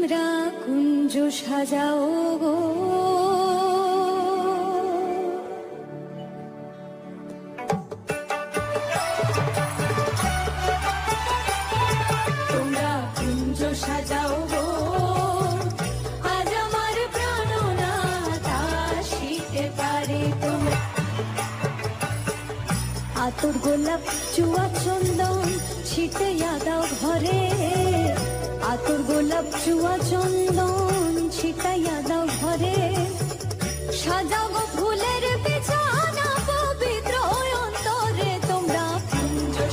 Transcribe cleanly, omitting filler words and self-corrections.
তোমরা কুঞ্জ সাজাও গো, তোমরা কুঞ্জ সাজাও গো, আজ আমার প্রাণনাথ আসিতে পারে। তোমরা আতর গোলাপ চুয়া চন্দন ছিটাইয়া দাও ঘরে, আতর গোলাপ চুয়া চন্দন ছিটাইয়া দাও ঘরে, সাজাও গো